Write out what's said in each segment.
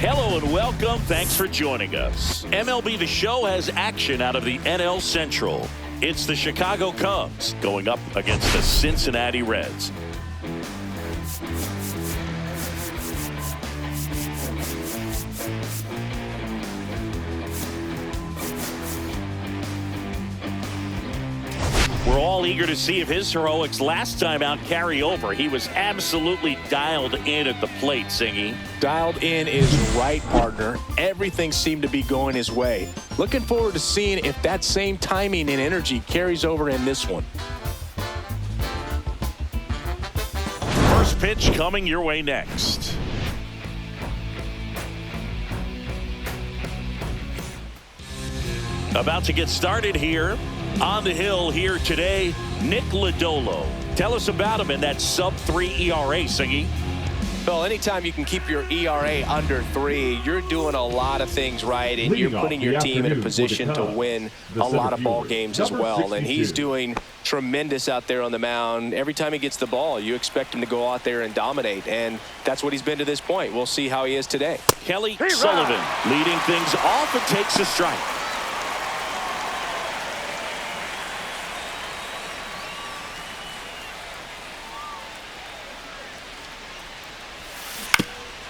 Hello and welcome. Thanks for joining us. MLB The Show has action out of the NL Central. It's the Chicago Cubs going up against the Cincinnati Reds. We're all eager to see if his heroics last time out carry over. He was absolutely dialed in at the plate, Singy. Dialed in is right, partner. Everything seemed to be going his way. Looking forward to seeing if that same timing and energy carries over in this one. First pitch coming your way next. About to get started here. On the hill here today, Nick Lodolo. Tell us about him in that sub-3 ERA, Singy. Well, anytime you can keep your ERA under 3, you're doing a lot of things right, and you're putting your team in a position to win a lot of ball games as well. And he's doing tremendous out there on the mound. Every time he gets the ball, you expect him to go out there and dominate, and that's what he's been to this point. We'll see how he is today. Kelly Sullivan leading things off and takes a strike.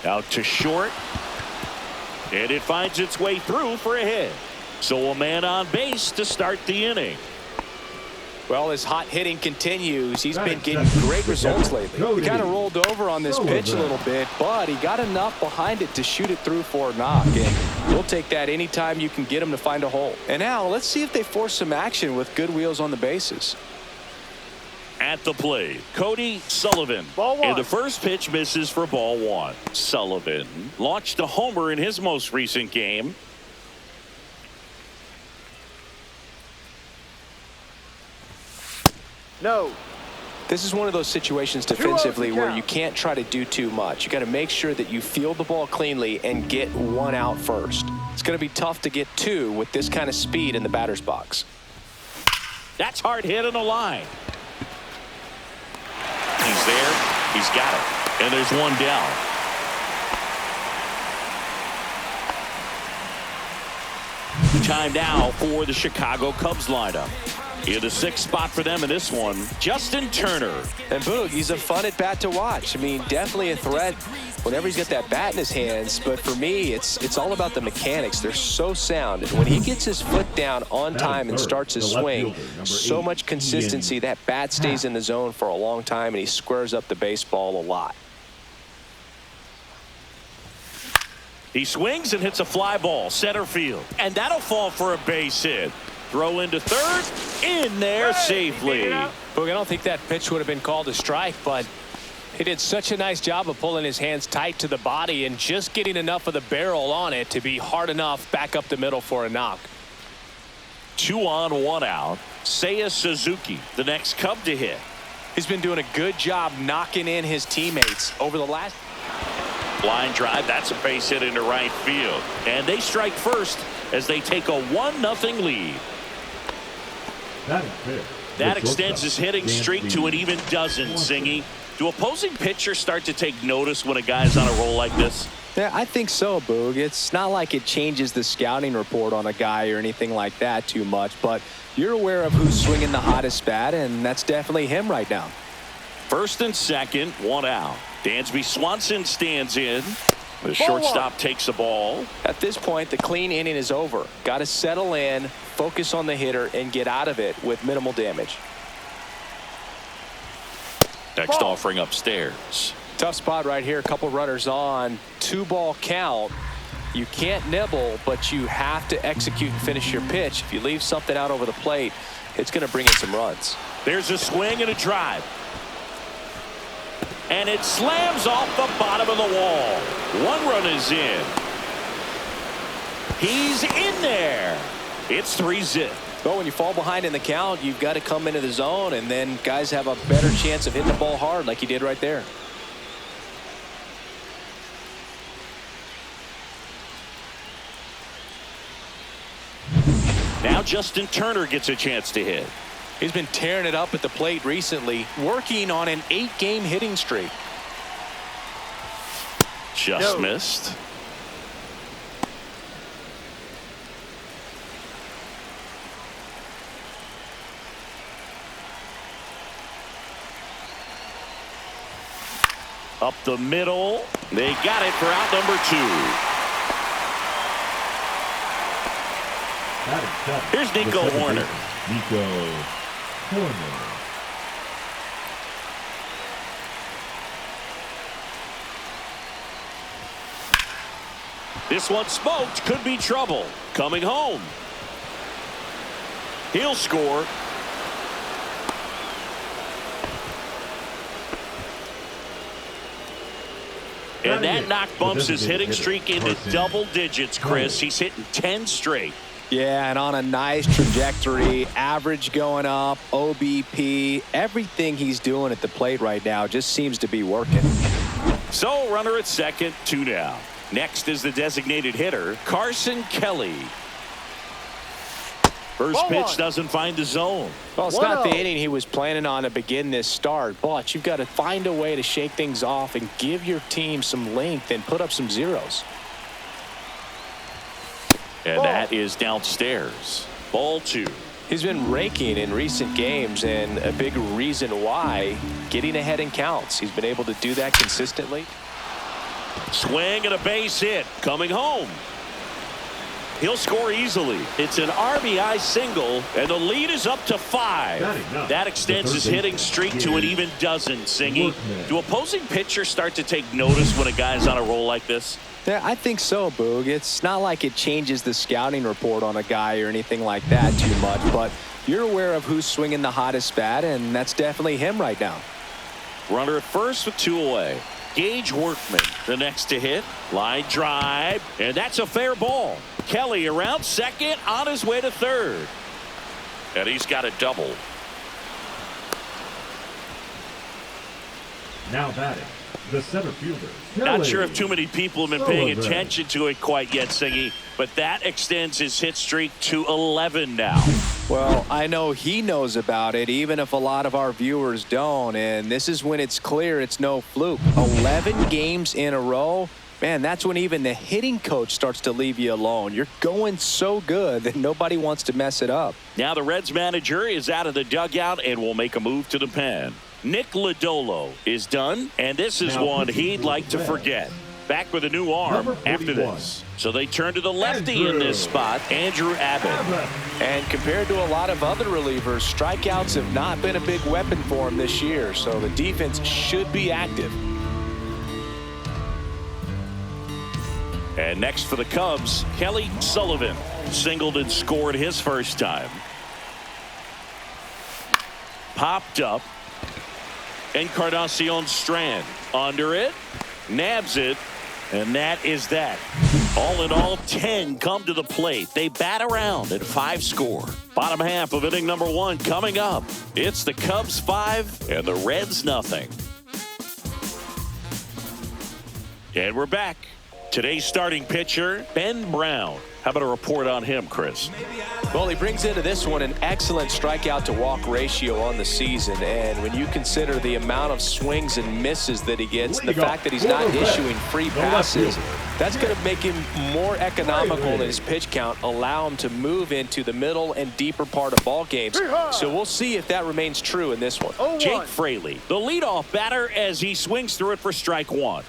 Out to short, and it finds its way through for a hit. So a man on base to start the inning. Well, his hot hitting continues. He's been getting great results lately. He kind of rolled over on this pitch a little bit, but he got enough behind it to shoot it through for a knock. And we'll take that anytime you can get him to find a hole. And now let's see if they force some action with good wheels on the bases. At the plate, Cody Sullivan. And the first pitch misses for ball 1. Sullivan launched a homer in his most recent game. No. This is one of those situations defensively where you can't try to do too much. You got to make sure that you field the ball cleanly and get 1 out first. It's going to be tough to get 2 with this kind of speed in the batter's box. That's hard hit on the line. He's there. He's got it. And there's 1 down. Time now for the Chicago Cubs lineup. In the 6th spot for them in this one, Justin Turner. And Boog, he's a fun at bat to watch. I mean, definitely a threat whenever he's got that bat in his hands. But for me, it's all about the mechanics. They're so sound. And when he gets his foot down on time and starts his swing, so much consistency, that bat stays in the zone for a long time, and he squares up the baseball a lot. He swings and hits a fly ball, center field. And that'll fall for a base hit. Throw into third, in there safely. Boog, I don't think that pitch would have been called a strike, but he did such a nice job of pulling his hands tight to the body and just getting enough of the barrel on it to be hard enough back up the middle for a knock. 2 on, 1 out. Seiya Suzuki, the next Cub to hit. He's been doing a good job knocking in his teammates over the last. Line drive, that's a base hit into right field. And they strike first as they take a 1-0 lead. That extends his hitting streak to an even dozen, Singy. Do opposing pitchers start to take notice when a guy's on a roll like this? Yeah, I think so, Boog. It's not like it changes the scouting report on a guy or anything like that too much, but you're aware of who's swinging the hottest bat, and that's definitely him right now. 1st and 2nd, 1 out. Dansby Swanson stands in. The shortstop takes the ball. At this point, the clean inning is over. Got to settle in, focus on the hitter, and get out of it with minimal damage. Next offering upstairs. Tough spot right here. A couple runners on. 2-ball count. You can't nibble, but you have to execute and finish your pitch. If you leave something out over the plate, it's going to bring in some runs. There's a swing and a drive. And it slams off the bottom of the wall. 1 run is in. He's in there. It's 3-0. Well, when you fall behind in the count, you've got to come into the zone, and then guys have a better chance of hitting the ball hard like he did right there. Now Justin Turner gets a chance to hit. He's been tearing it up at the plate recently, working on an 8-game hitting streak. Just missed. Up the middle. They got it for out number 2. Here's Nico Horner. This one smoked. Could be trouble. Coming home. He'll score. And that knock bumps his hitting streak into double digits, Chris. He's hitting 10 straight. Yeah, and on a nice trajectory, average going up, OBP, everything he's doing at the plate right now just seems to be working. So runner at second, 2 down. Next is the designated hitter, Carson Kelly. First pitch doesn't find the zone. Well, it's not the inning he was planning on to begin this start, but you've got to find a way to shake things off and give your team some length and put up some zeros. And that is downstairs. Ball 2. He's been raking in recent games, and a big reason why, getting ahead in counts. He's been able to do that consistently. Swing and a base hit. Coming home. He'll score easily. It's an RBI single, and the lead is up to 5. That extends his hitting streak to an even dozen, Singy. Do opposing pitchers start to take notice when a guy's on a roll like this? Yeah, I think so, Boog. It's not like it changes the scouting report on a guy or anything like that too much, but you're aware of who's swinging the hottest bat, and that's definitely him right now. Runner at first with 2 away. Gage Workman, the next to hit. Line drive, and that's a fair ball. Kelly around second, on his way to third. And he's got a double. Now batting, the center fielder. Not sure if too many people have been paying attention to it quite yet, Singy, but that extends his hit streak to 11 now. Well, I know he knows about it, even if a lot of our viewers don't, and this is when it's clear it's no fluke. 11 games in a row. Man, that's when even the hitting coach starts to leave you alone. You're going so good that nobody wants to mess it up. Now the Reds manager is out of the dugout and will make a move to the pen. Nick Lodolo is done, and this is one he'd like to forget. Back with a new arm after this. So they turn to the lefty in this spot, Andrew Abbott. And compared to a lot of other relievers, strikeouts have not been a big weapon for him this year, so the defense should be active. And next for the Cubs, Kelly Sullivan singled and scored his first time. Popped up. Encarnacion Strand under it, nabs it, and that is that. All in all, 10 come to the plate. They bat around at 5 score. Bottom half of inning number 1 coming up. It's the Cubs 5 and the Reds nothing. And we're back. Today's starting pitcher, Ben Brown. How about a report on him, Chris? Well, he brings into this one an excellent strikeout to walk ratio on the season. And when you consider the amount of swings and misses that he gets, and the fact that he's not issuing free passes, that's going to make him more economical in his pitch count, allow him to move into the middle and deeper part of ball games. So we'll see if that remains true in this one. Jake Fraley, the leadoff batter, as he swings through it for strike 1.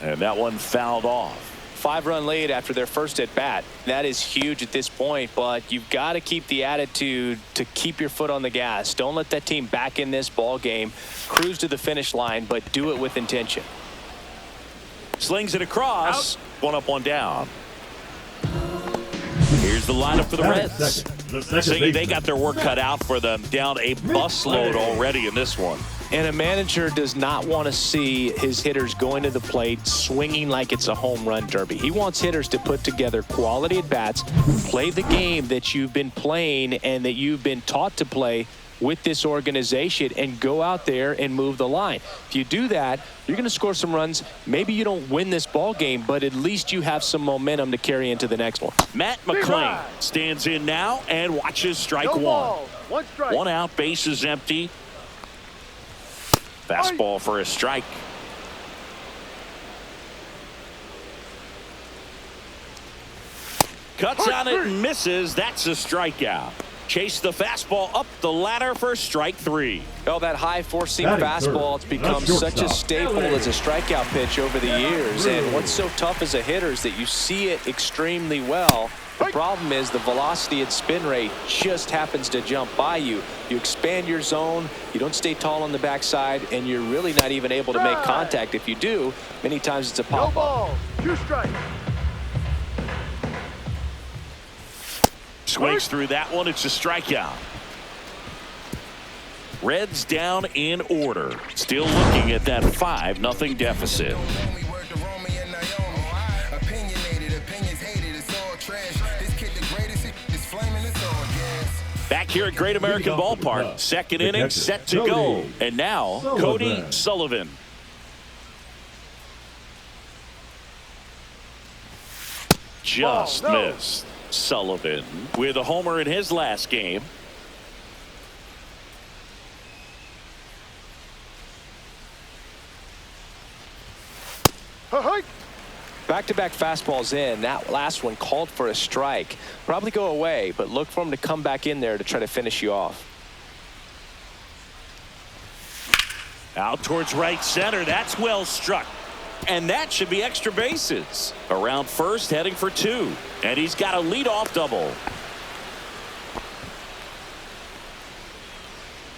And that one fouled off. 5-run lead after their first at bat. That is huge at this point, but you've got to keep the attitude to keep your foot on the gas. Don't let that team back in this ball game. Cruise to the finish line, but do it with intention. Slings it across. Out. 1 up, 1 down. Here's the lineup for the Reds. They got their work cut out for them. Down a busload already in this one. And a manager does not want to see his hitters going to the plate swinging like it's a home run derby. He wants hitters to put together quality at-bats, play the game that you've been playing and that you've been taught to play with this organization, and go out there and move the line. If you do that, you're going to score some runs. Maybe you don't win this ball game, but at least you have some momentum to carry into the next one. Matt McClain stands in now and watches strike 1. 1 strike. 1 out, base is empty. Fastball for a strike. Cuts on it and misses. That's a strikeout. Chase the fastball up the ladder for strike 3. Well, that high four-seam fastball, it's become such a staple as a strikeout pitch over the years. And what's so tough as a hitter is that you see it extremely well. The problem is the velocity and spin rate just happens to jump by you. You expand your zone, you don't stay tall on the backside, and you're really not even able to make contact. If you do, many times it's a pop-up. No ball, 2 strikes. Swings through that one. It's a strikeout. Reds down in order. Still looking at that 5-0 deficit. Back here at Great American Ballpark. Second inning set to go. And now Cody Sullivan. Just missed. Sullivan with a homer in his last game. Back-to-back fastballs in. That last one called for a strike. Probably go away, but look for him to come back in there to try to finish you off. Out towards right center. That's well struck. And that should be extra bases. Around first, heading for 2. And he's got a leadoff double.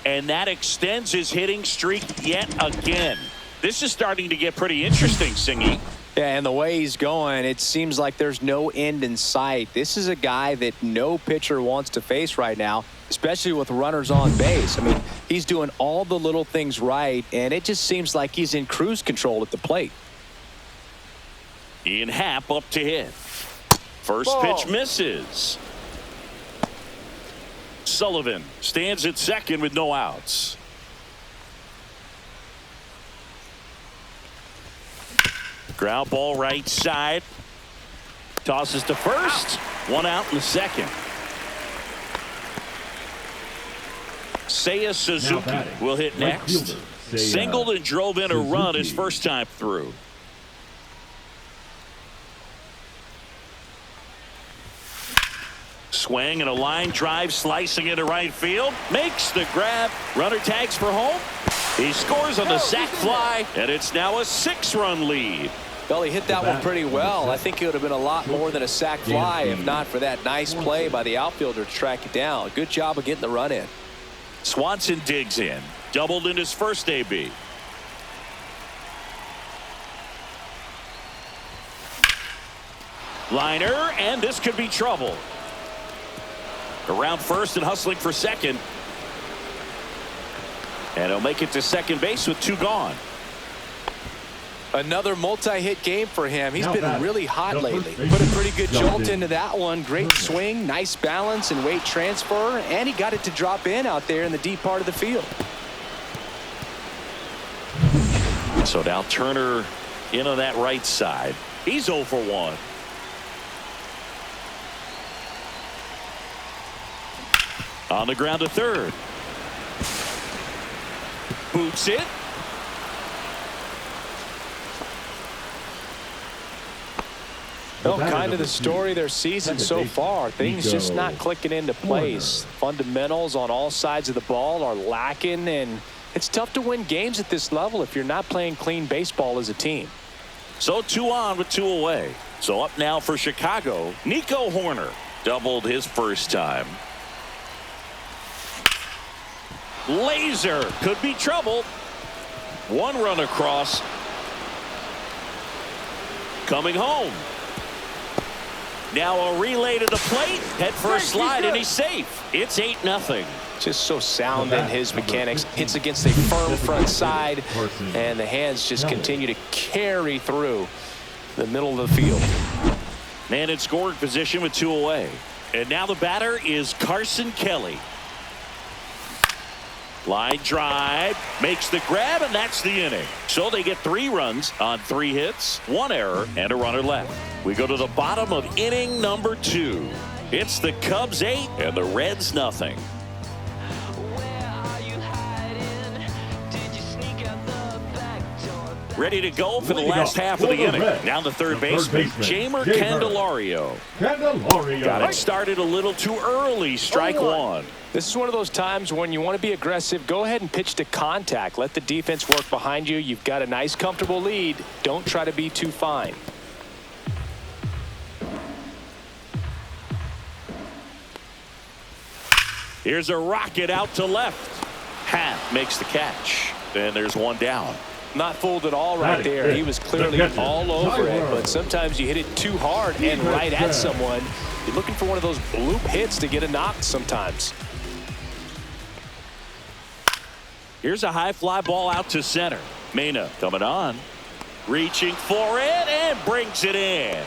And that extends his hitting streak yet again. This is starting to get pretty interesting, Singy. Yeah, and the way he's going, it seems like there's no end in sight. This is a guy that no pitcher wants to face right now, especially with runners on base. I mean, he's doing all the little things right, and it just seems like he's in cruise control at the plate. Ian Happ up to hit. First pitch misses. Sullivan stands at second with no outs. Ground ball right side. Tosses to first. 1 out in the second. Seiya Suzuki will hit next. Singled and drove in a run his first time through. Swing and a line drive slicing into right field. Makes the grab. Runner tags for home. He scores on the sac fly, and it's now a 6-run lead. Well, he hit that one pretty well. I think it would have been a lot more than a sac fly if not for that nice play by the outfielder to track it down. Good job of getting the run in. Swanson digs in. Doubled in his first AB. Liner, and this could be trouble. Around first and hustling for second. And he'll make it to second base with 2 gone. Another multi-hit game for him. He's been really hot lately. Put a pretty good jolt into that one. Great swing, nice balance and weight transfer, and he got it to drop in out there in the deep part of the field. So now Turner in on that right side. He's 0 for 1. On the ground to third. Boots it. Well, kind of the story of their season so far. Things just not clicking into place. Fundamentals on all sides of the ball are lacking, and it's tough to win games at this level if you're not playing clean baseball as a team. So 2 on with 2 away. So up now for Chicago, Nico Horner. Doubled his first time. Laser could be trouble. 1 run across. Coming home. Now a relay to the plate. Head first slide, and he's safe. It's 8-0. Just so sound in his mechanics. Hits against a firm front side, and the hands just continue to carry through the middle of the field. Man in scoring position with 2 away. And now the batter is Carson Kelly. Line drive, makes the grab, and that's the inning. So they get 3 runs on 3 hits, 1 error, and a runner left. We go to the bottom of inning number 2. It's the Cubs 8 and the Reds nothing. Ready to go for the last half of the inning. Now the third baseman, Jamer Candelario. Got it started a little too early. Strike one. This is one of those times when you want to be aggressive. Go ahead and pitch to contact. Let the defense work behind you. You've got a nice, comfortable lead. Don't try to be too fine. Here's a rocket out to left. Happ makes the catch. And there's one down. Not fooled at all right there. He was clearly all over it, but sometimes you hit it too hard and right at someone. You're looking for one of those bloop hits to get a knock sometimes. Here's a high fly ball out to center. Mena coming on. Reaching for it and brings it in.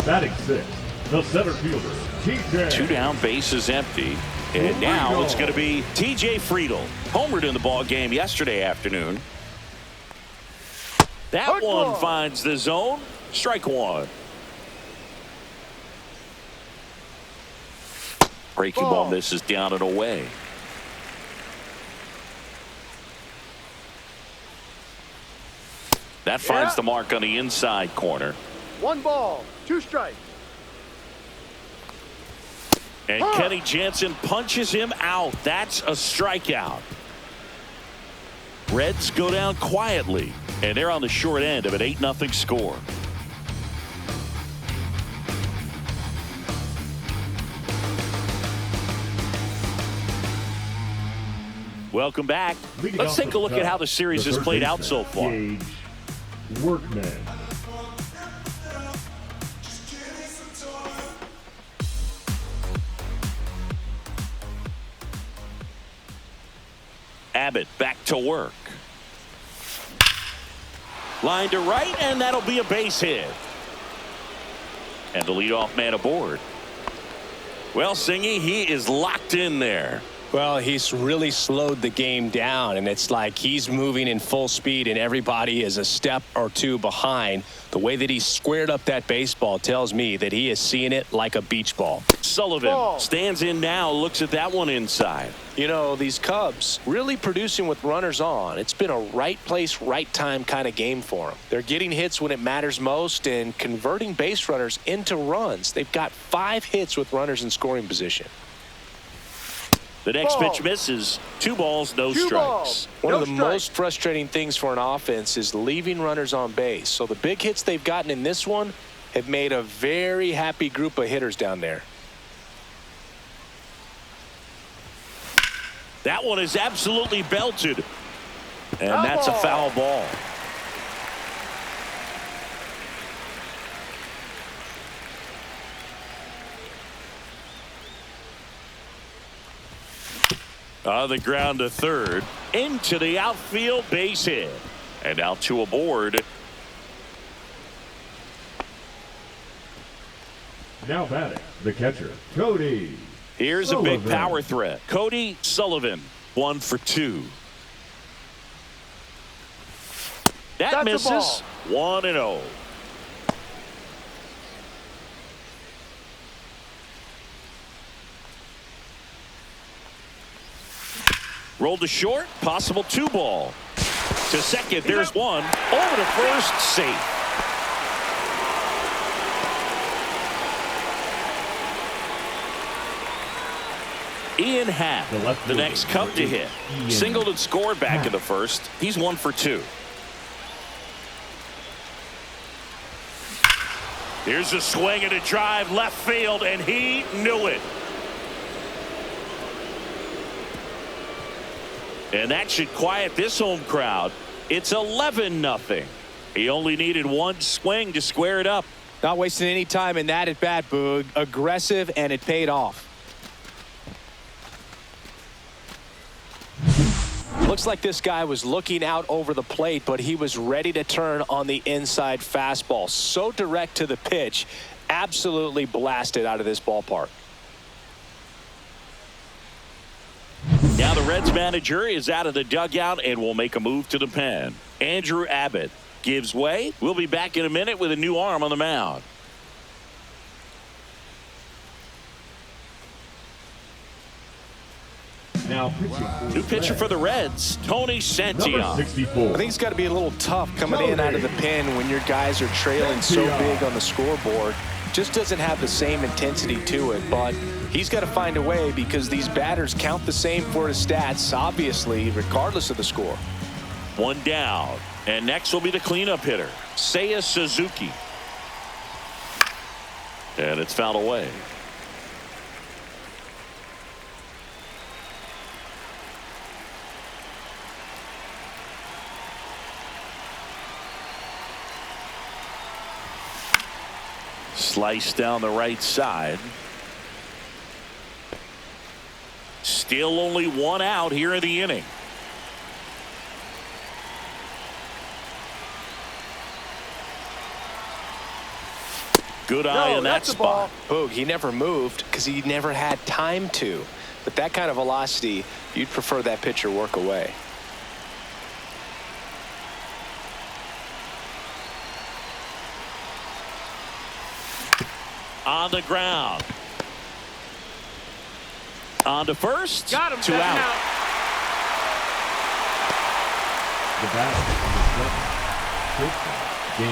Batting sixth, the center fielder, TJ. 2 down, bases empty. And now it's going to be TJ Friedel. Homered in the ball game yesterday afternoon. That one finds the zone. Strike one. Breaking ball misses down and away. That finds the mark on the inside corner. 1 ball, 2 strikes. And Kenny Jansen punches him out. That's a strikeout. Reds go down quietly, and they're on the short end of an 8-0 score. Welcome back. Let's take a look at how the series has played out so far. Workman. Abbott back to work. Line to right, and that'll be a base hit. And the leadoff man aboard. Well, Singy, he is locked in there. Well, he's really slowed the game down, and it's like he's moving in full speed, and everybody is a step or two behind. The way that he squared up that baseball tells me that he is seeing it like a beach ball. Sullivan stands in now, looks at that one inside. You know, these Cubs really producing with runners on. It's been a right place, right time kind of game for them. They're getting hits when it matters most and converting base runners into runs. They've got 5 hits with runners in scoring position. The next pitch misses. 2 balls, no strikes. One of the most frustrating things for an offense is leaving runners on base. So the big hits they've gotten in this one have made a very happy group of hitters down there. That one is absolutely belted. And that's a foul ball. On the ground to third. Into the outfield, base hit. And out to aboard. Now batting, the catcher, Cody. Here's a big power threat. Cody Sullivan, 1 for 2. That misses. 1-0. Rolled to short, possible 2 ball. To second, there's one. Over to first, safe. Ian Happ, the next Cub to hit. Singled and scored back in the first. He's 1 for 2. Here's a swing and a drive left field, and he knew it. And that should quiet this home crowd. It's 11-0. He only needed 1 swing to square it up. Not wasting any time in that at bat, Boog. Aggressive, and it paid off. Looks like this guy was looking out over the plate, but he was ready to turn on the inside fastball. So direct to the pitch, absolutely blasted out of this ballpark. Now the Reds manager is out of the dugout and will make a move to the pen. Andrew Abbott gives way. We'll be back in a minute with a new arm on the mound. New pitcher for the Reds, Tony Santillan. I think it's got to be a little tough coming in out of the pen when your guys are trailing so big on the scoreboard. Just doesn't have the same intensity to it, but he's got to find a way because these batters count the same for his stats, obviously, regardless of the score. One down, and next will be the cleanup hitter, Seiya Suzuki. And it's fouled away. Slice down the right side. Still only one out here in the inning. Good eye in that spot. Boog, he never moved because he never had time to. With that kind of velocity, you'd prefer that pitcher work away. On the ground. On to first. Got him. 2 out.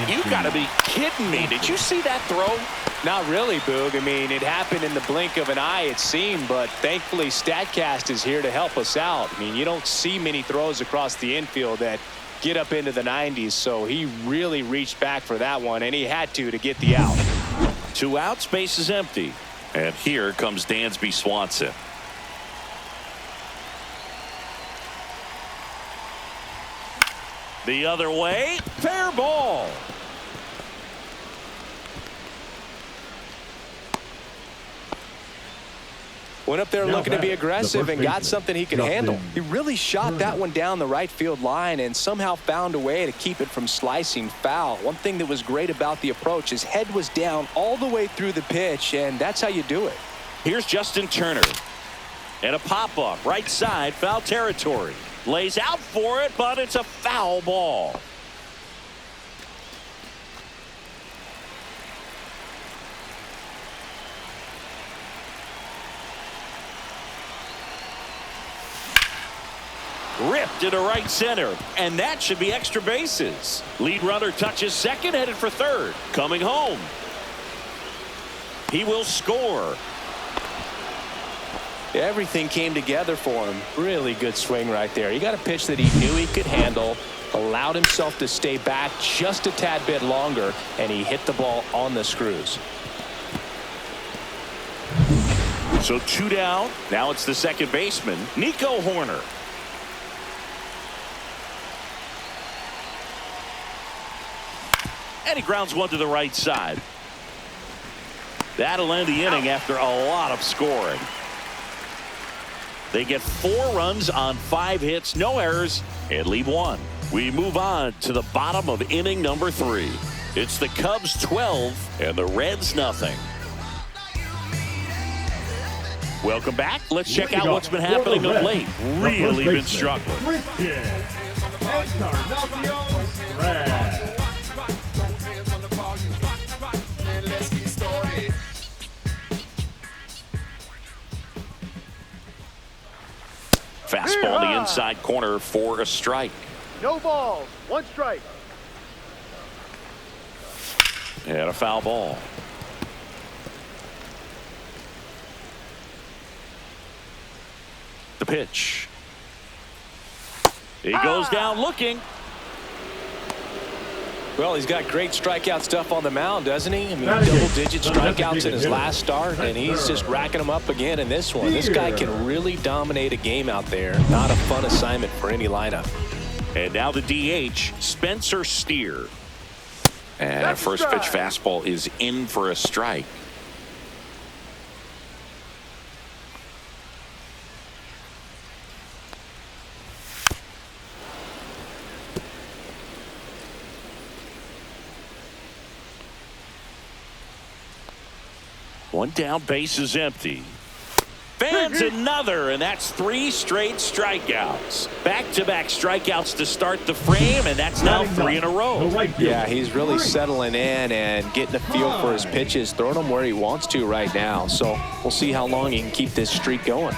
You got to be kidding me. Did you see that throw? Not really, Boog. I mean, it happened in the blink of an eye, it seemed, but thankfully StatCast is here to help us out. I mean, you don't see many throws across the infield that get up into the 90s, so he really reached back for that one, and he had to get the out. 2 outs, base is empty. And here comes Dansby Swanson. The other way, fair ball. Went up there looking to be aggressive and got something he could handle. He really shot that one down the right field line and somehow found a way to keep it from slicing foul. One thing that was great about the approach, his head was down all the way through the pitch, and that's how you do it. Here's Justin Turner. And a pop-up, right side, foul territory. Lays out for it, but it's a foul ball. Ripped into right center, and that should be extra bases. Lead runner touches second, headed for third. Coming home. He will score. Everything came together for him. Really good swing right there. He got a pitch that he knew he could handle, allowed himself to stay back just a tad bit longer, and he hit the ball on the screws. So 2 down. Now it's the second baseman, Nico Horner. And he grounds one to the right side. That'll end the inning after a lot of scoring. They get 4 runs on 5 hits, no errors, and leave 1. We move on to the bottom of inning number 3. It's the Cubs 12 and the Reds nothing. Welcome back. Let's check out what's been happening of late. Really been struggling. Fastball in the inside corner for a strike. No balls. 1 strike. And a foul ball. The pitch. He goes down looking. Well, he's got great strikeout stuff on the mound, doesn't he? I mean, double-digit strikeouts in his last start, and he's just racking them up again in this one. This guy can really dominate a game out there. Not a fun assignment for any lineup. And now the DH, Spencer Steer. And a first pitch fastball is in for a strike. One down, base is empty. Fans another, and that's 3 straight strikeouts. Back-to-back strikeouts to start the frame, and that's now 3 in a row. Yeah, he's really settling in and getting a feel for his pitches, throwing them where he wants to right now. So we'll see how long he can keep this streak going.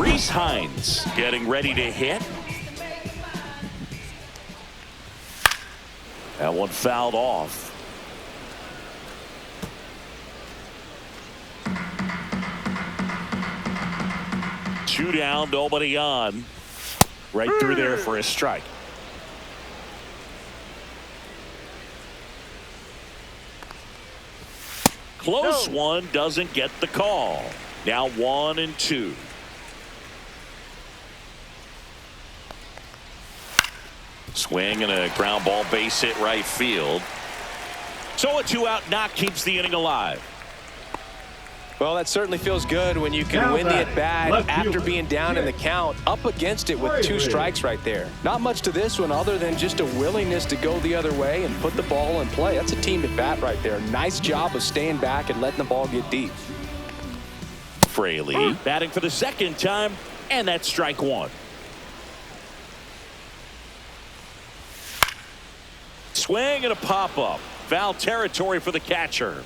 Reese Hines getting ready to hit. That one fouled off. Two down, nobody on. Right through there for a strike. Close one, doesn't get the call. Now 1-2. Swing and a ground ball, base hit right field. So a 2-out knock keeps the inning alive. Well, that certainly feels good when you can win the at-bat after being down in the count, up against it with 2 strikes right there. Not much to this one other than just a willingness to go the other way and put the ball in play. That's a team at-bat right there. Nice job of staying back and letting the ball get deep. Fraley batting for the second time, and that's strike 1. Swing and a pop-up. Foul territory for the catcher.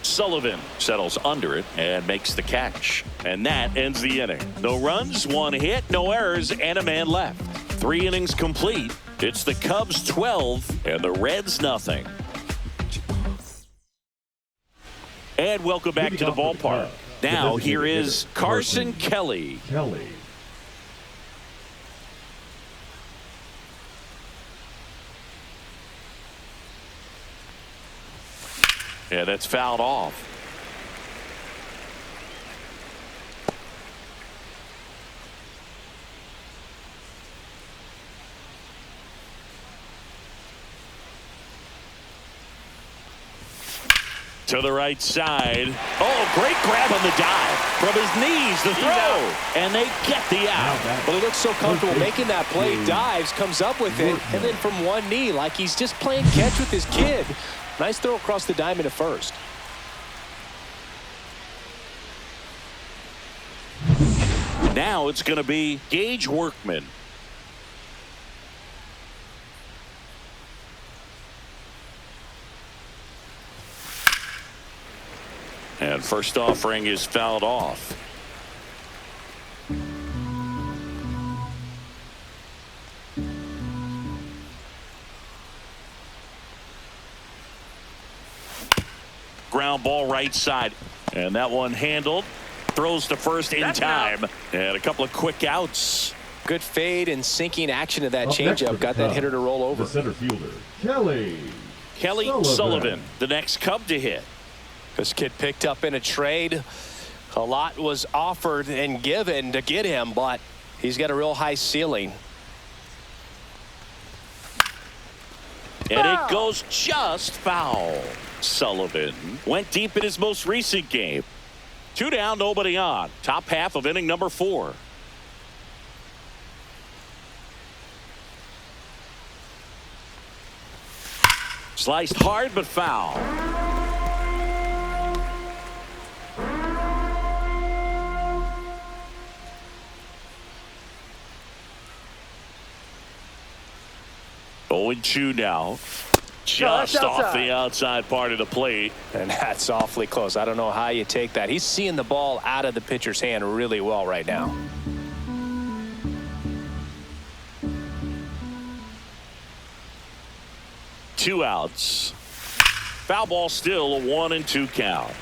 Sullivan settles under it and makes the catch. And that ends the inning. No runs, 1 hit, no errors, and a man left. 3 innings complete. It's the Cubs 12 and the Reds nothing. And welcome back to the ballpark. Now here is Carson Kelly. Yeah, that's fouled off. To the right side. Oh, great grab on the dive. From his knees, the throw. And they get the out. Well, he looks so comfortable making that play. Dives, comes up with it, and then from one knee, like he's just playing catch with his kid. Nice throw across the diamond at first. Now it's going to be Gage Workman. And first offering is fouled off. Ground ball right side. And that one handled. Throws to first in time. And a couple of quick outs. Good fade and sinking action of that changeup. Got that hitter to roll over. The center fielder, Kelly Sullivan, the next Cub to hit. This kid picked up in a trade. A lot was offered and given to get him, but he's got a real high ceiling. And it goes just foul. Sullivan went deep in his most recent game. 2 down, nobody on. Top half of inning number 4. Sliced hard but foul. Oh, and 2 now. Just off the outside part of the plate. And that's awfully close. I don't know how you take that. He's seeing the ball out of the pitcher's hand really well right now. Two outs. Foul ball still, a 1-2 count.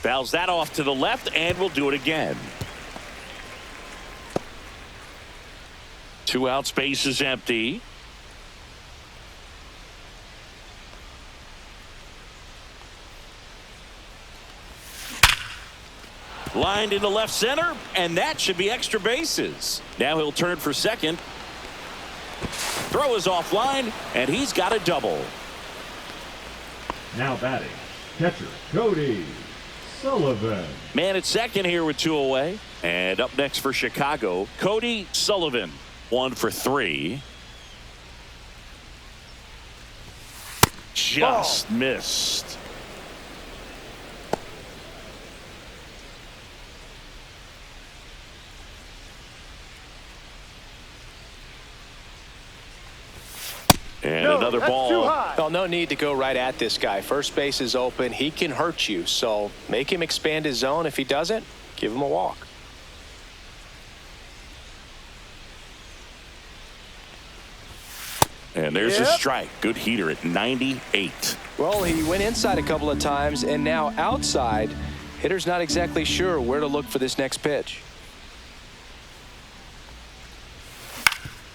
Fouls that off to the left, and we'll do it again. 2 out, space is empty. Lined into left center, and that should be extra bases. Now he'll turn for second. Throw is offline, and he's got a double. Now batting, catcher Cody Sullivan. Man at second here with 2 away. And up next for Chicago, Cody Sullivan. 1 for 3. Just missed. another That's too ball. high. Well, no need to go right at this guy. First base is open. He can hurt you. So make him expand his zone. If he doesn't, give him a walk. And there's a strike. Good heater at 98. Well, he went inside a couple of times, and now outside. Hitter's not exactly sure where to look for this next pitch.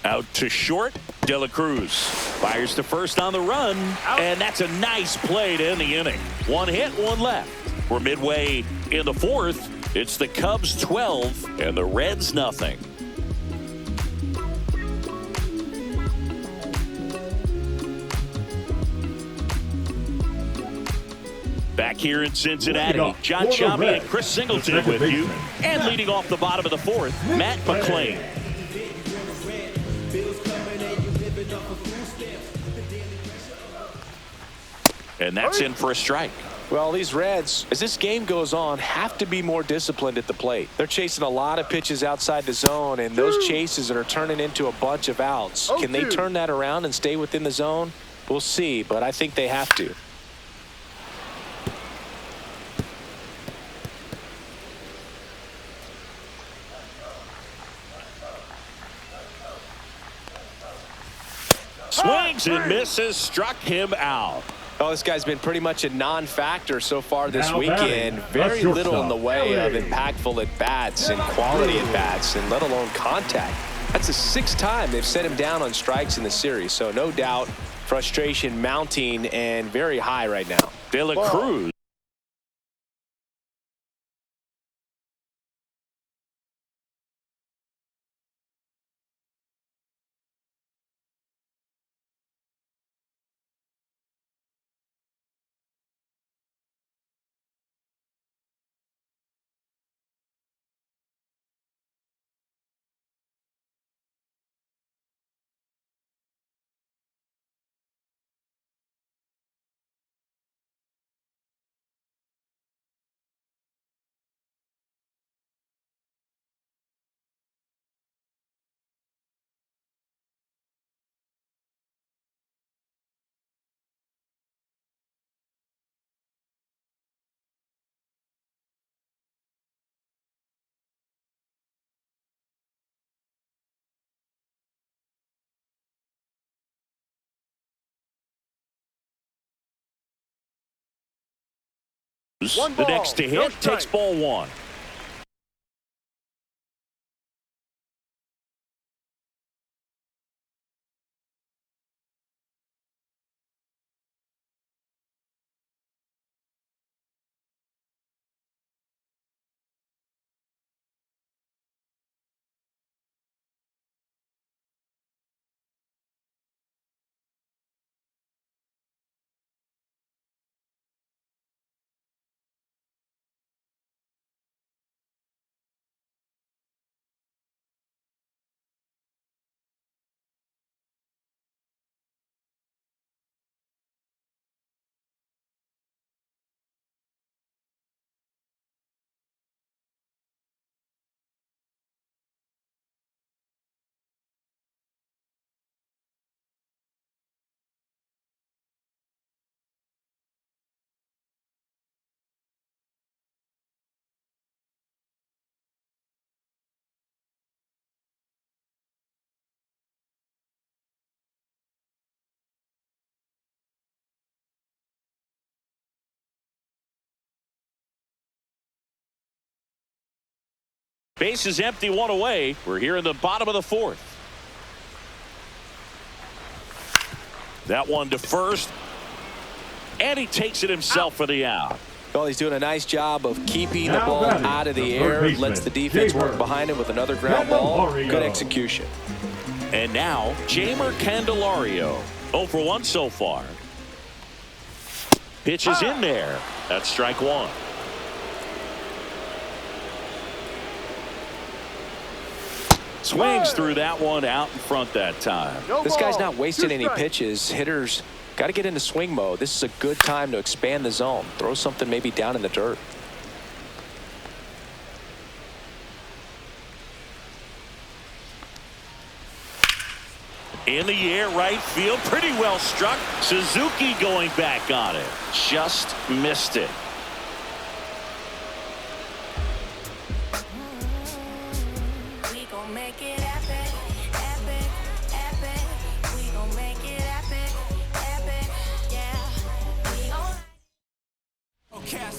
Out to short. De La Cruz fires to first on the run. And that's a nice play to end the inning. One hit, one left. We're midway in the fourth. It's the Cubs 12 and the Reds nothing. Back here in Cincinnati, John Champi and Chris Singleton with you. And leading off the bottom of the fourth, Matt McClain. And that's in for a strike. Well, these Reds, as this game goes on, have to be more disciplined at the plate. They're chasing a lot of pitches outside the zone, and those chases are turning into a bunch of outs. Can they turn that around and stay within the zone? We'll see, but I think they have to. Swings and misses, struck him out. Oh, this guy's been pretty much a non-factor so far this weekend. Very little in the way of impactful at-bats and quality at-bats, and let alone contact. That's the 6th time they've set him down on strikes in the series, so no doubt frustration mounting and very high right now. De La Cruz. The next to hit takes ball one. Base is empty, one away. We're here in the bottom of the fourth. That one to first. And he takes it himself for the out. Well, he's doing a nice job of keeping the ball out of the air. Lets the defense work behind him with another ground ball. Good execution. And now, Jamer Candelario. 0 for 1 so far. Pitch is in there. That's strike one. Swings through that one, out in front that time. This guy's not wasting any pitches. Hitters got to get into swing mode. This is a good time to expand the zone. Throw something maybe down in the dirt. In the air, right field, pretty well struck. Suzuki going back on it. Just missed it. We gon' make it epic, epic, epic. We gon' make it epic, epic, yeah. We gon'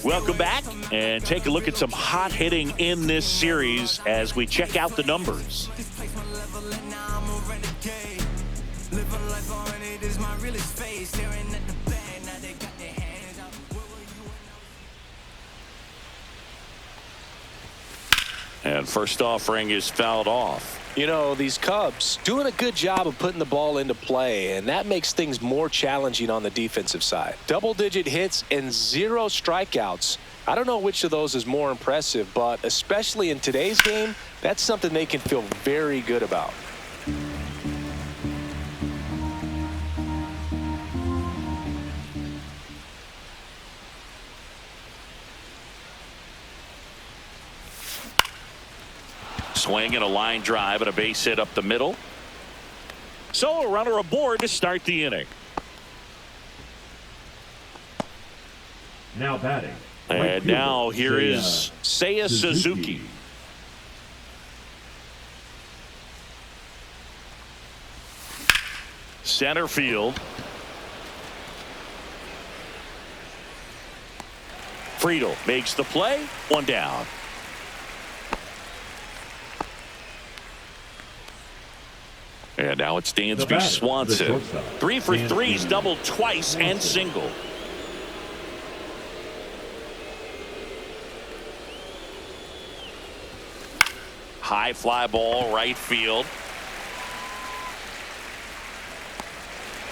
Welcome back, and take a look at some hot hitting in this series as we check out the numbers. And first offering is fouled off. You know, these Cubs doing a good job of putting the ball into play, and that makes things more challenging on the defensive side. Double-digit hits and 0 strikeouts. I don't know which of those is more impressive, but especially in today's game, that's something they can feel very good about. Swing and a line drive and a base hit up the middle. So a runner aboard to start the inning. Now batting. And now here is Seiya Suzuki. Center field. Friedel makes the play. 1 down. And now it's Dansby Swanson. 3 for 3's doubled twice and single. High fly ball right field.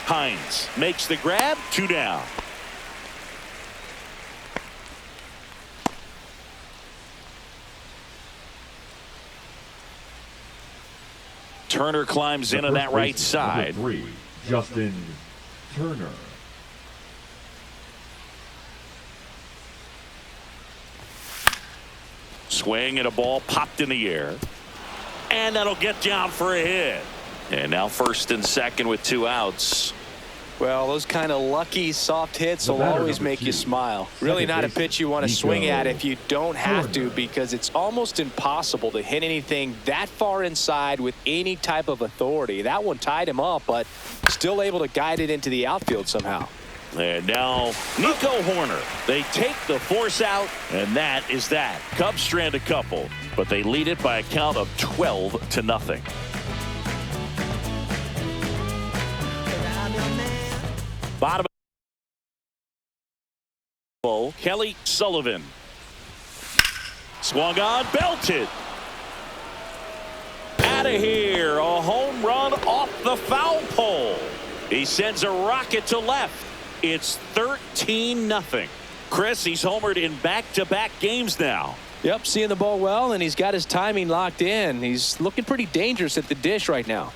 Hines makes the grab. 2 down. Turner climbs in on that right side. 3, Justin Turner. Swing and a ball popped in the air. And that'll get down for a hit. And now first and second with 2 outs. Well, those kind of lucky soft hits will always make you smile. Really not a pitch you want to swing at if you don't have to, because it's almost impossible to hit anything that far inside with any type of authority. That one tied him up, but still able to guide it into the outfield somehow. And now Nico Horner. They take the force out, and that is that. Cubs strand a couple, but they lead it by a count of 12-0. Bottom of Kelly Sullivan. Swung on, belted. Out of here, a home run off the foul pole. He sends a rocket to left. It's 13-0. Chris, he's homered in back-to-back games now. Yep, seeing the ball well, and he's got his timing locked in. He's looking pretty dangerous at the dish right now.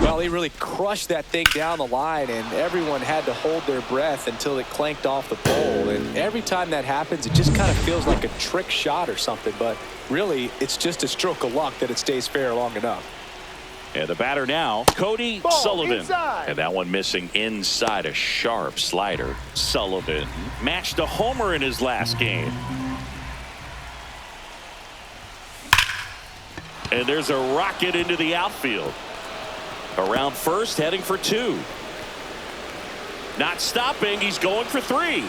Well, he really crushed that thing down the line, and everyone had to hold their breath until it clanked off the pole. And every time that happens, it just kind of feels like a trick shot or something. But really, it's just a stroke of luck that it stays fair long enough. And the batter now, Cody Sullivan. Inside. And that one missing inside, a sharp slider. Sullivan matched a homer in his last game. And there's a rocket into the outfield. Around first, heading for 2. Not stopping, he's going for 3.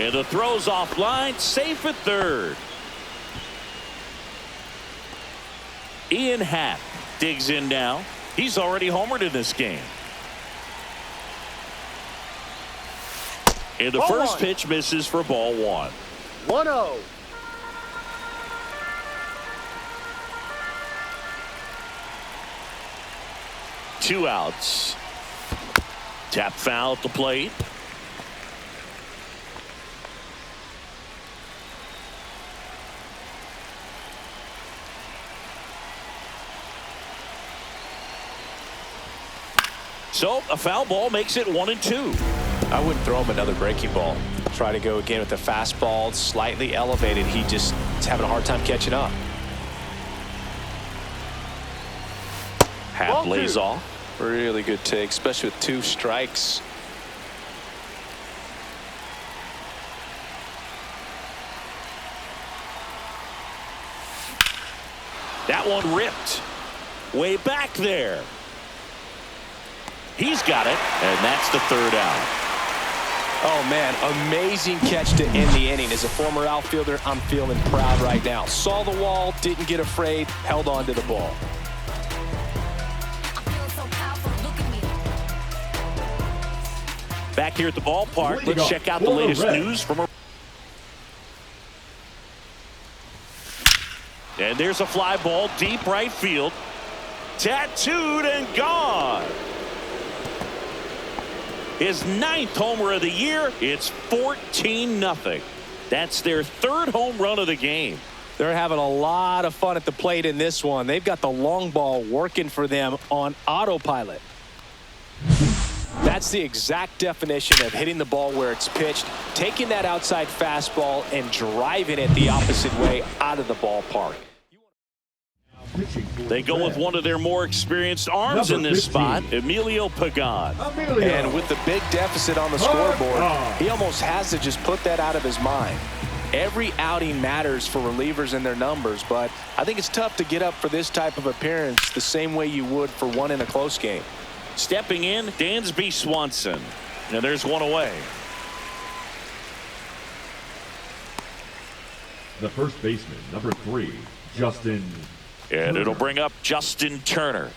And the throw's offline, safe at third. Ian Happ digs in now. He's already homered in this game. And the first pitch misses for ball 1. 1-0. Two outs. Tap foul at the plate. So a foul ball makes it 1-2. I wouldn't throw him another breaking ball. Try to go again with the fastball, slightly elevated. He just is having a hard time catching up. Half lays off. Really good take, especially with 2 strikes. That one ripped. Way back there. He's got it, and that's the 3rd out. Oh, man, amazing catch to end the inning. As a former outfielder, I'm feeling proud right now. Saw the wall, didn't get afraid, held on to the ball. Back here at the ballpark, let's check out the latest news from her. And there's a fly ball, deep right field. Tattooed and gone. His 9th homer of the year. It's 14-0. That's their 3rd home run of the game. They're having a lot of fun at the plate in this one. They've got the long ball working for them on autopilot. That's the exact definition of hitting the ball where it's pitched, taking that outside fastball and driving it the opposite way out of the ballpark. They go with one of their more experienced arms in this spot, Emilio Pagan. And with the big deficit on the scoreboard, he almost has to just put that out of his mind. Every outing matters for relievers and their numbers, but I think it's tough to get up for this type of appearance the same way you would for one in a close game. Stepping in, Dansby Swanson. And there's one away. The first baseman, number 3, Justin. And it'll bring up Justin Turner.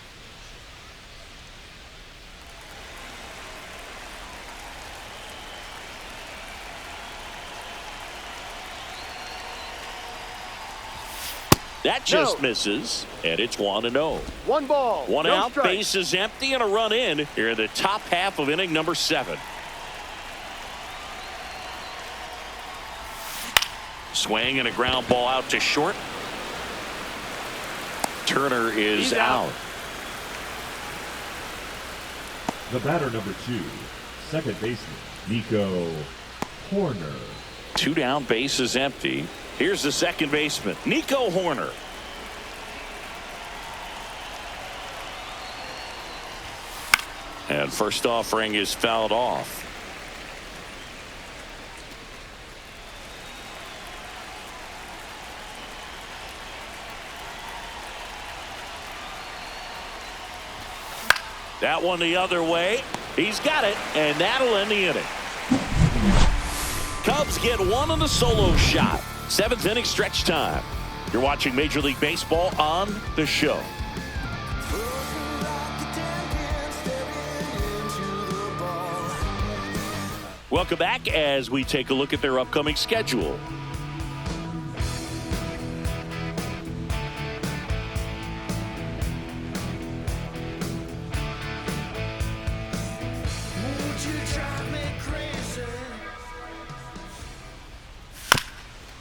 That just misses, and it's 1-0. 1 ball. One no out, strike. base is empty, and a run in here in the top half of inning number 7. Swing and a ground ball out to short. Turner is out. The batter, number 2, second baseman, Nico Horner. 2 down, base is empty. Here's the second baseman, Nico Horner. And first offering is fouled off. That one the other way. He's got it, and that'll end the inning. Cubs get one on the solo shot. 7th inning stretch time. You're watching Major League Baseball on the show. Welcome back as we take a look at their upcoming schedule.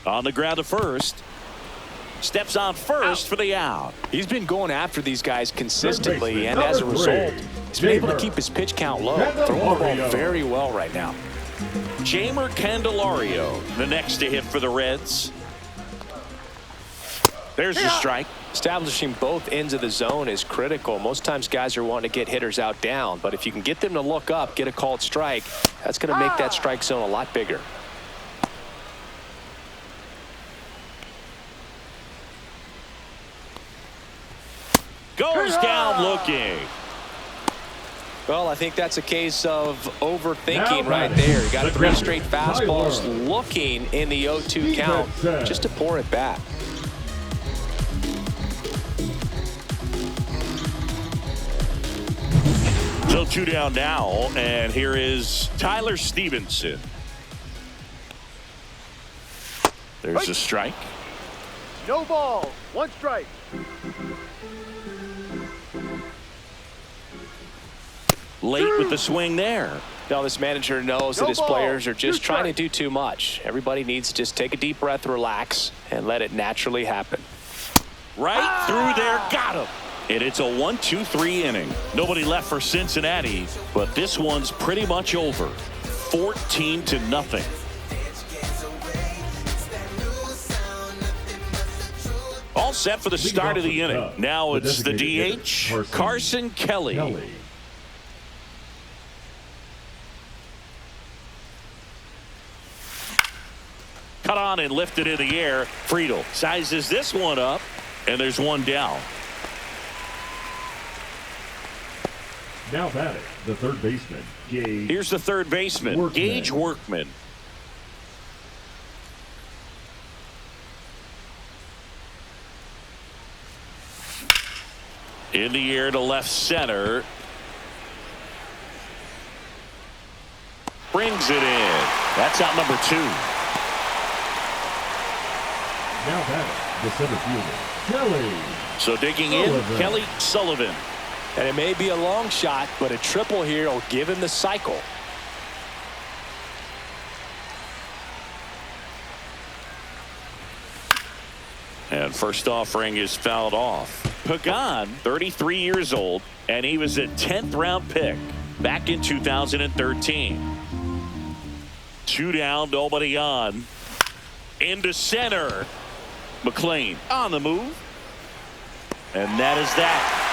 On the ground to first. Steps on first for the out. He's been going after these guys consistently, and as a result, he's been able to keep his pitch count low. Throwing the ball very well right now. Jamer Candelario, the next to hit for the Reds. There's the strike. Establishing both ends of the zone is critical. Most times guys are wanting to get hitters out down, but if you can get them to look up, get a called strike, that's going to make that strike zone a lot bigger. Goes down looking. Well, I think that's a case of overthinking right there. He got 3 straight fastballs looking in the 0-2 count just to pour it back. So 2 down now, and here is Tyler Stevenson. There's a strike. No ball. 1 strike. Late with the swing there. Now this manager knows that his players are just trying to do too much. Everybody needs to just take a deep breath, relax, and let it naturally happen. Right through there, got him. And it's a 1-2-3 inning. Nobody left for Cincinnati, but this one's pretty much over. 14-0. all set for the start of the inning. Now it's the DH, Carson Kelly. Cut on and lifted in the air. Friedel sizes this one up, and there's one down. Now batting, the third baseman, Gage. Here's the third baseman, Gage Workman. In the air to left center. Brings it in. That's out number 2. Now batting, the center fielder, Kelly. So digging in, Kelly Sullivan. And it may be a long shot, but a triple here will give him the cycle. And first offering is fouled off. Pagan, 33 years old, and he was a 10th round pick back in 2013. 2 down, nobody on. Into center. McLean on the move. And that is that.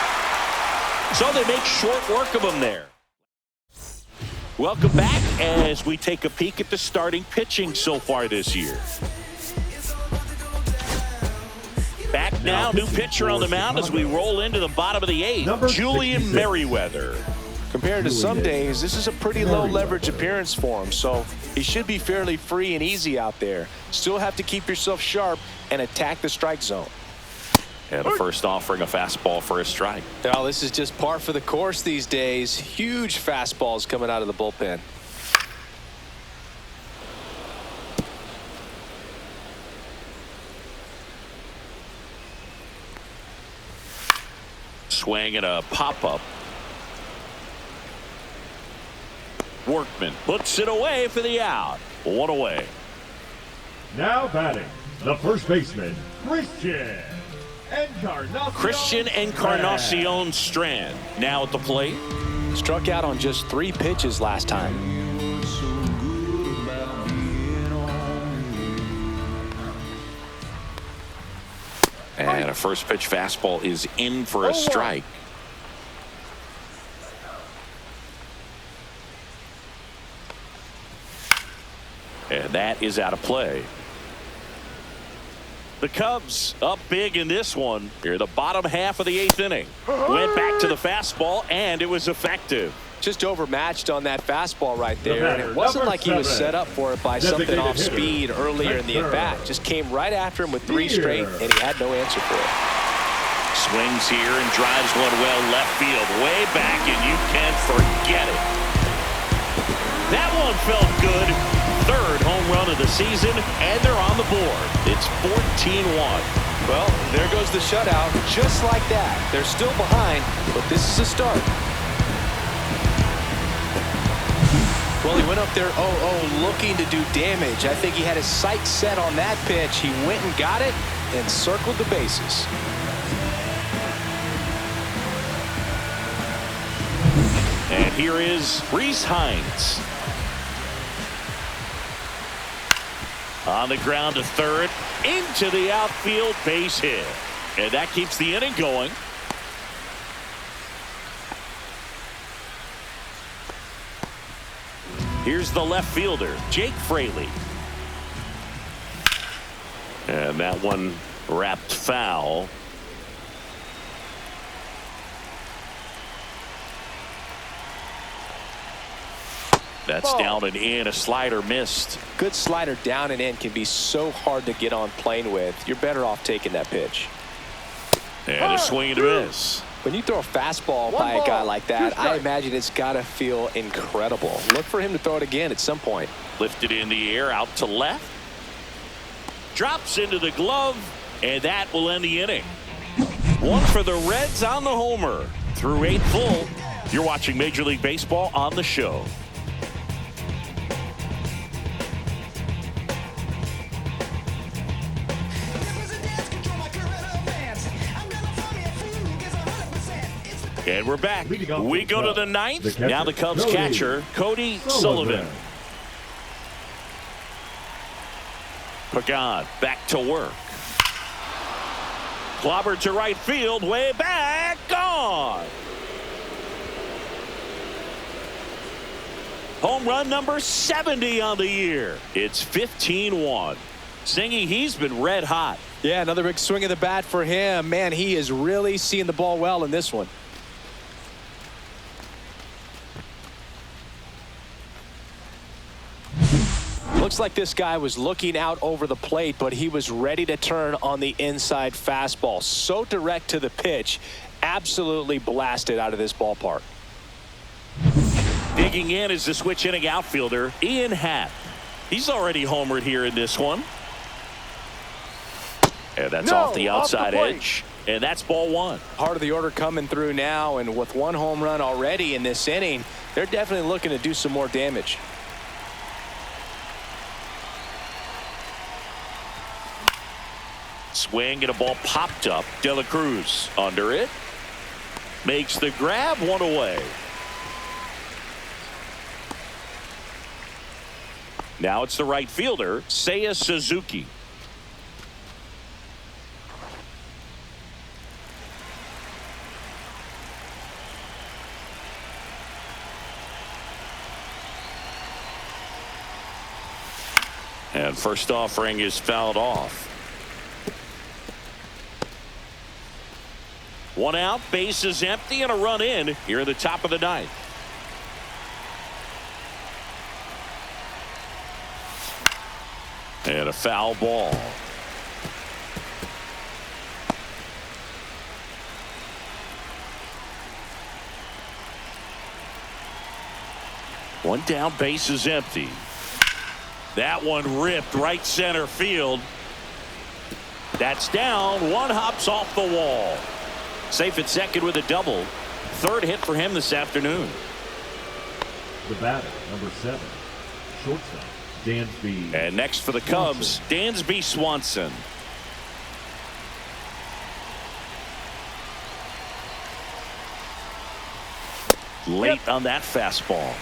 So they make short work of him there. Welcome back as we take a peek at the starting pitching so far this year. Back now, new pitcher on the mound as we roll into the bottom of the 8th, Julian Merriweather. Compared to some days, this is a pretty low leverage appearance for him, so he should be fairly free and easy out there. Still have to keep yourself sharp and attack the strike zone. And a first offering, a fastball for a strike. Now, this is just par for the course these days. Huge fastballs coming out of the bullpen. Swing and a pop-up. Workman puts it away for the out. 1 away. Now batting, the first baseman, Christian Encarnacion Strand now at the plate. Struck out on just 3 pitches last time. And a first pitch fastball is in for a strike. And that is out of play. The Cubs up big in this one. Here, the bottom half of the 8th inning. Went back to the fastball, and it was effective. Just overmatched on that fastball right there. And it wasn't like he was set up for it by something off speed earlier in the at-bat. Just came right after him with 3 straight, and he had no answer for it. Swings here and drives one well left field. Way back, and you can forget it. That one felt good. 3rd home run of the season, and they're on the board. It's 14-1. Well, there goes the shutout. Just like that. They're still behind, but this is a start. Well, he went up there 0-0 looking to do damage. I think he had his sights set on that pitch. He went and got it and circled the bases. And here is Reese Hines. On the ground to 3rd, into the outfield, base hit. And that keeps the inning going. Here's the left fielder, Jake Fraley. And that one wrapped foul. That's down and in. A slider missed. Good slider down and in can be so hard to get on plane with. You're better off taking that pitch. And a swing and a miss. When you throw a fastball by a guy like that, I imagine it's got to feel incredible. Look for him to throw it again at some point. Lifted in the air, out to left. Drops into the glove, and that will end the inning. 1 for the Reds on the homer. Through 8 full, you're watching Major League Baseball on the show. And we're back. We go to the 9th. Now the Cubs catcher, Cody Sullivan. Pagan back to work. Clobbered to right field, way back, gone. Home run number 70 on the year. It's 15-1. Singy, he's been red hot. Yeah, another big swing of the bat for him. Man, he is really seeing the ball well in this one. Looks like this guy was looking out over the plate, but he was ready to turn on the inside fastball. So direct to the pitch, absolutely blasted out of this ballpark. Digging in is the switch inning outfielder, Ian Happ. He's already homered here in this one. And that's off the outside edge. And that's ball one. Part of the order coming through now, and with one home run already in this inning, they're definitely looking to do some more damage. Swing and a ball popped up. De La Cruz under it. Makes the grab, one away. Now it's the right fielder, Seiya Suzuki. And first offering is fouled off. One out, base is empty, and a run in here at the top of the ninth. And a foul ball. One down, base is empty. That one ripped right center field. That's down. One hops off the wall. Safe at second with a double. Third hit for him this afternoon. The batter, number 7, shortstop, Dansby. And next for the Cubs, Dansby Swanson. Late on that fastball.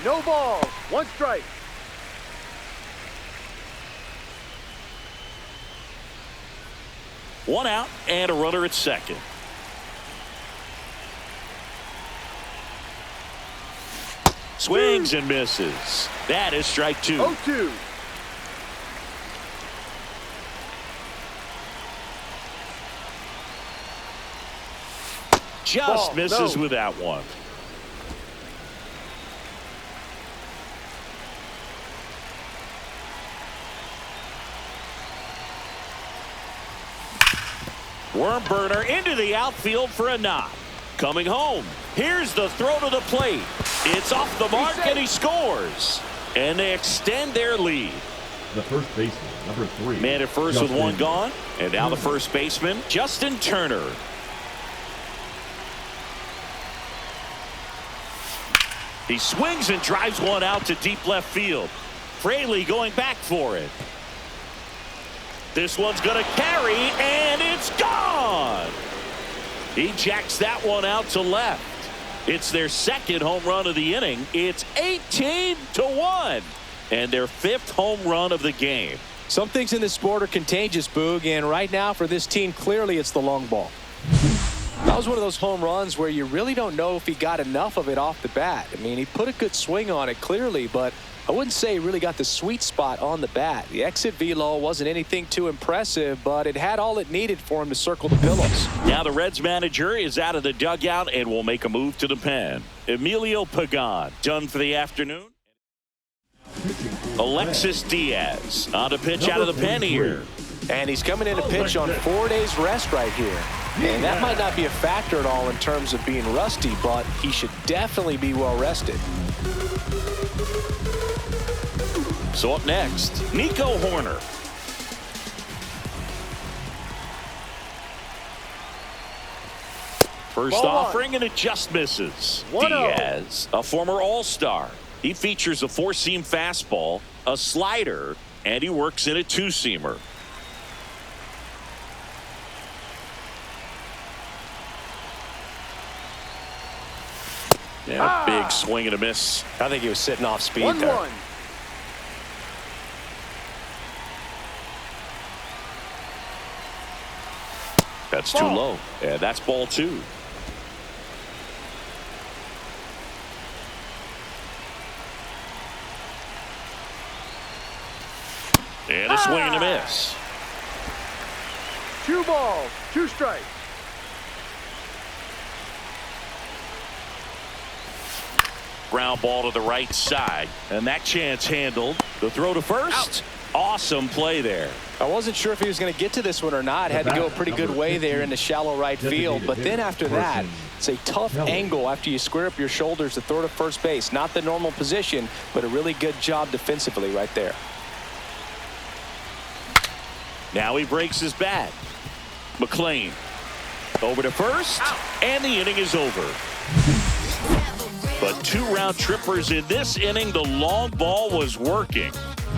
No ball. One strike. One out and a runner at second. Swings and misses. That is strike two. 0-2. Just Ball, misses no. with that one. Worm burner into the outfield for a knock. Coming home. Here's the throw to the plate. It's off the mark and he scores. And they extend their lead. The first baseman, number 3. Man at first with one gone. And now the first baseman, Justin Turner. He swings and drives one out to deep left field. Fraley going back for it. This one's going to carry, and it's gone. He jacks that one out to left. It's their second home run of the inning. It's 18-1, and their 5th home run of the game. Some things in this sport are contagious, Boog, and right now for this team, clearly it's the long ball. That was one of those home runs where you really don't know if he got enough of it off the bat. I mean, he put a good swing on it clearly, but I wouldn't say he really got the sweet spot on the bat. The exit velo wasn't anything too impressive, but it had all it needed for him to circle the pillows. Now the Reds manager is out of the dugout and will make a move to the pen. Emilio Pagan done for the afternoon. Alexis Diaz on to pitch out of the pen here. And he's coming in to pitch on 4 days rest right here. And that might not be a factor at all in terms of being rusty, but he should definitely be well rested. So up next, Nico Horner. First offering, and it just misses. Diaz, a former All-Star. He features a 4-seam fastball, a slider, and he works in a 2-seamer. Yeah, big swing and a miss. I think he was sitting off speed 1-1. there. That's too low. And that's ball 2. And a swing and a miss. 2 balls, 2 strikes. Ground ball to the right side. And that chance handled. The throw to first. Awesome play there. I wasn't sure if he was going to get to this one or not. Had to go a pretty good way there in the shallow right field. But then after that, it's a tough angle after you square up your shoulders to throw to first base. Not the normal position, but a really good job defensively right there. Now he breaks his bat. McLean over to first, and the inning is over. But 2 round trippers in this inning. The long ball was working.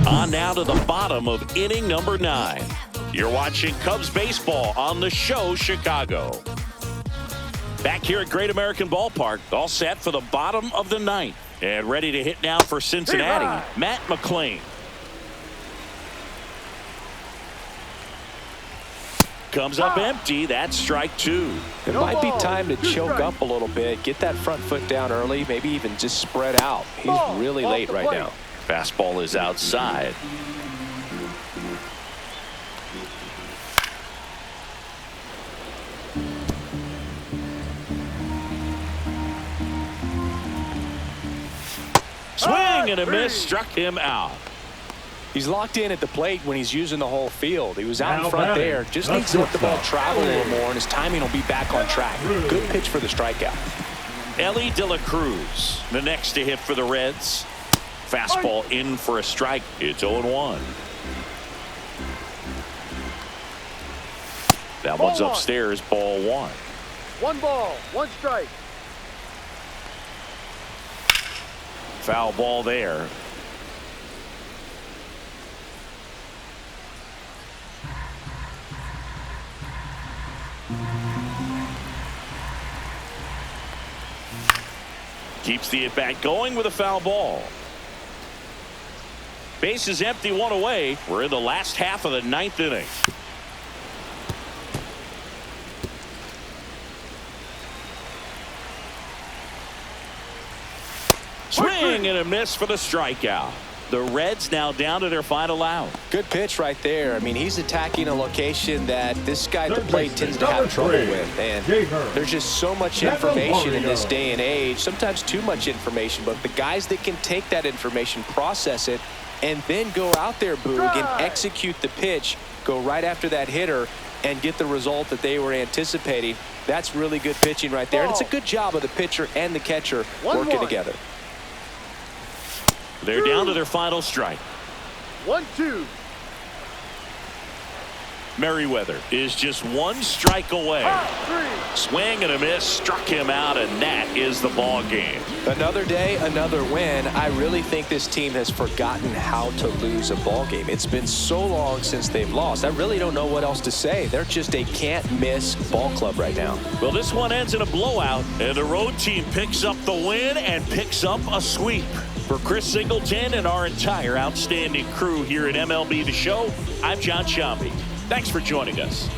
On now to the bottom of inning number 9. You're watching Cubs baseball on the show Chicago. Back here at Great American Ballpark, all set for the bottom of the 9th. And ready to hit now for Cincinnati, Matt McLean. Comes up empty. That's strike 2. It might be time to choke up a little bit. Get that front foot down early. Maybe even just spread out. He's really late right now. Fastball is outside. Swing and a miss. Struck him out. He's locked in at the plate when he's using the whole field. He was out in front there. Just needs to let the ball travel a little more, and his timing will be back on track. Good pitch for the strikeout. Ellie De La Cruz, the next to hit for the Reds. Fastball in for a strike. It's 0-1. That one's upstairs, ball 1. 1 ball, 1 strike. Foul ball there. Keeps the at-bat going with a foul ball. Base is empty, 1 away. We're in the last half of the 9th inning. Swing and a miss for the strikeout. The Reds now down to their final out. Good pitch right there. I mean, he's attacking a location that this guy at the plate tends to have trouble with. And there's just so much information in this day and age, sometimes too much information. But the guys that can take that information, process it, and then go out there, Boog, and execute the pitch, go right after that hitter, and get the result that they were anticipating. That's really good pitching right there. And it's a good job of the pitcher and the catcher working together. They're down to their final strike. 1-2. Merriweather is just 1 strike away. Swing and a miss, struck him out, and that is the ball game. Another day, another win. I really think this team has forgotten how to lose a ball game. It's been so long since they've lost. I really don't know what else to say. They're just a can't-miss ball club right now. Well, this one ends in a blowout, and the road team picks up the win and picks up a sweep. For Chris Singleton and our entire outstanding crew here at MLB The Show, I'm John Shambi. Thanks for joining us.